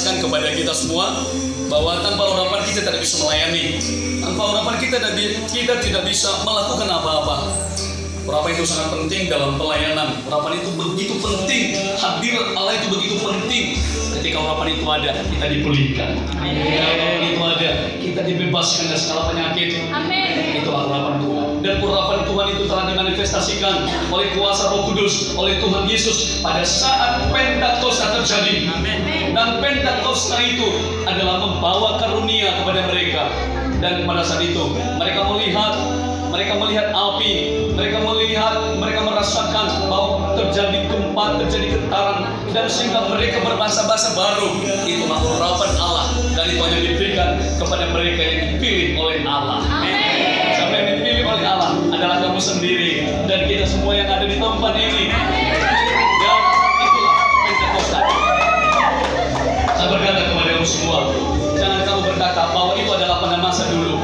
jelaskan kepada kita semua bahwa tanpa urapan kita tidak bisa melayani. Tanpa urapan kita tidak bisa melakukan apa-apa. Urapan itu sangat penting dalam pelayanan. Urapan itu begitu penting. Hadir Allah itu begitu penting. Ketika urapan itu ada, kita dipulihkan. Ketika urapan itu ada, kita dibebaskan dari segala penyakit. Amin. Itulah urapan Tuhan. Dan urapan Tuhan itu telah dimanifestasikan oleh kuasa Roh Kudus, oleh Tuhan Yesus pada saat Pentakosta terjadi. Amin. Dan Pentakosta itu adalah membawa karunia kepada mereka. Dan pada saat itu mereka melihat api, mereka merasakan bahwa terjadi gempa, terjadi getaran, dan sehingga mereka berbahasa-bahasa baru. Itulah urapan Allah, dan itu hanya diberikan kepada mereka yang dipilih oleh Allah. Amin. Siapa yang dipilih oleh Allah adalah kamu sendiri dan kita semua yang ada di tempat ini. Dan itulah Pentakosta. Saya berkata kepada kamu semua, jangan kamu berkata bahwa itu adalah pada masa dulu.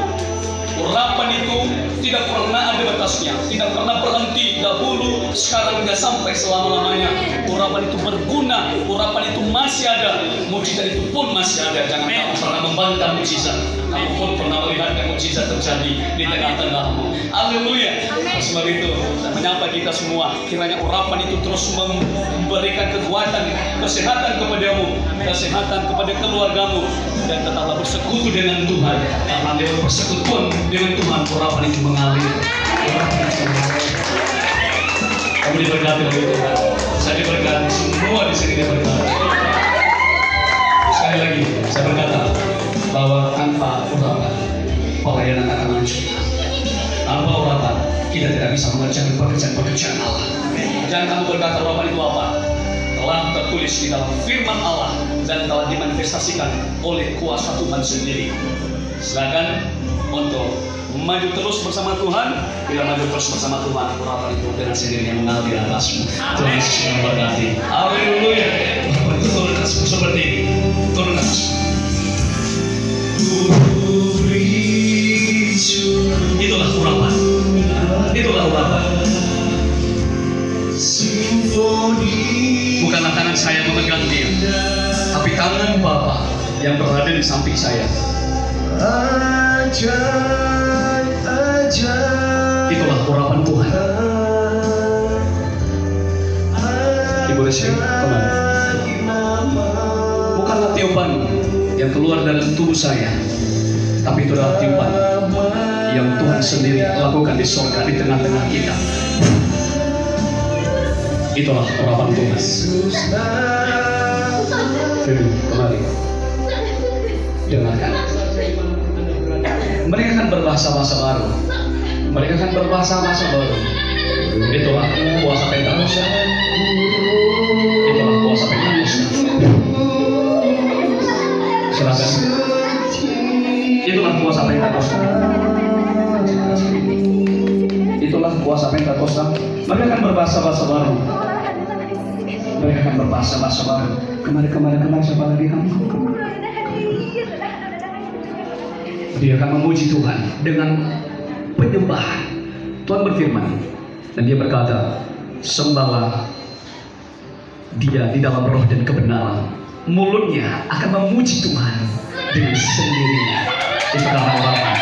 Urapan itu tidak pernah ada batasnya, tidak pernah berhenti dahulu, sekarang tidak sampai selama-lamanya. Urapan itu berguna, urapan itu masih ada, mukjizat itu pun masih ada. Jangan kamu pernah membantah mukjizat. Kamu pun pernah melihat mukjizat terjadi di tengah-tengahmu. Haleluya. Sebab itu saya menyapa kita semua, kiranya urapan itu terus memberikan kekuatan, kesehatan kepadamu, kesehatan kepada keluargamu, dan tetaplah bersekutu dengan Tuhan. Karena lewat persekutuan dengan Tuhan, urapan itu mengalir. Kamu diberkati oleh Tuhan. Saya diberkati, semua di sini diberkati. Sekali lagi saya berkata bahwa tanpa urapan pelayanan akan maju. Tanpa urapan kita tidak bisa mengerjakan pekerjaan Allah. Jangan kamu berkata urapan itu apa? Telah tertulis di dalam firman Allah dan telah dimanifestasikan oleh kuasa Tuhan sendiri. Silakan untuk maju terus bersama Tuhan. Bila maju terus bersama Tuhan, urapan itu dengan sendirinya mengalir atasmu. Tuhan Yesus memberkati. Haleluya. Urapan itu turun atasmu seperti ini. Turun atasmu. Itulah urapan. Itulah urapan. Bukanlah tangan saya memegang dia, tapi tangan Bapa yang berada di samping saya. Itulah urapan Tuhan. Ibu Resi, kembali. Bukanlah tiupan yang keluar dari tubuh saya, tapi itu adalah tiupan yang Tuhan sendiri lakukan di surga, di tengah-tengah kita. Itulah urapan Tuhan. Kembali. Dengarkan. Mereka akan berbahasa-bahasa baru. Mereka akan berbahasa-bahasa baru. Itulah kuasa Pentakosta. Itulah kuasa Pentakosta. Silakan. Itulah kuasa Pentakosta. Itulah kuasa Pentakosta. Mereka akan berbahasa-bahasa baru. Mereka akan berbahasa-bahasa baru. Kemari siapa lagi kamu? Dia akan memuji Tuhan dengan penyembahan. Tuhan berfirman dan dia berkata, sembahlah dia di dalam roh dan kebenaran. Mulutnya akan memuji Tuhan dengan sendirinya. Itu adalah urapan.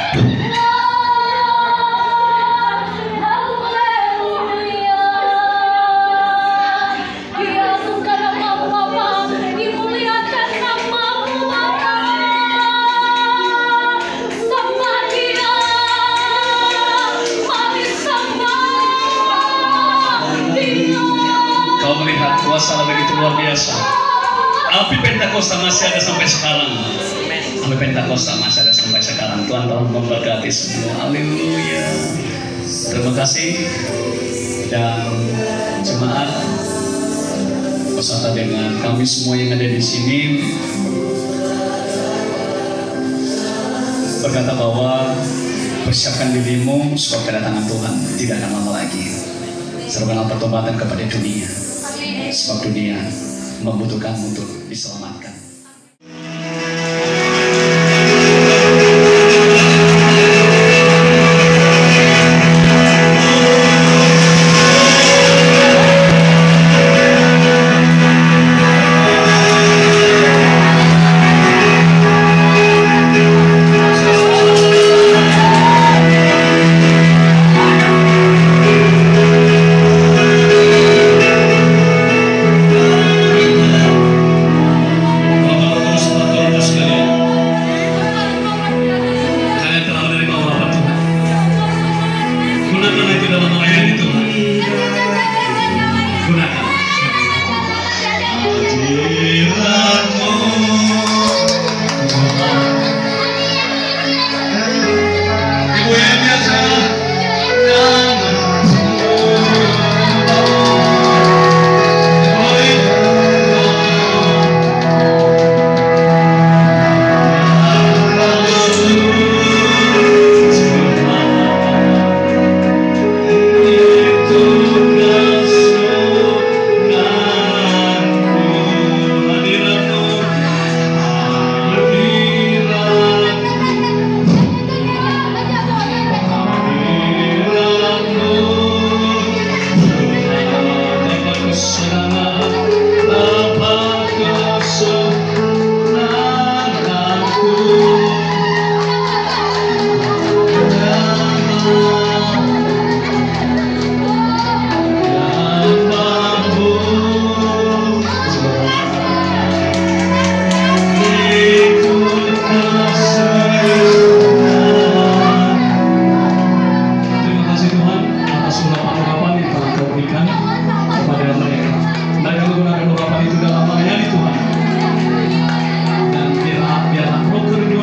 Kuasa Allah begitu luar biasa. Api Pentakosta masih ada sampai sekarang. Api Pentakosta masih ada sampai sekarang. Tuhan telah memberkati semua. Haleluya. Terima kasih. Dan jemaat beserta dengan kami semua yang ada di sini berkata bahwa persiapkan dirimu sebab kedatangan Tuhan tidak akan lama lagi. Serukan pertobatan kepada dunia. Sebab dunia membutuhkan untuk diselamatkan.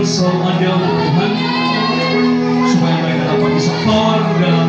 Selalu ada Tuhan supaya mereka dapat bisa keluar dalam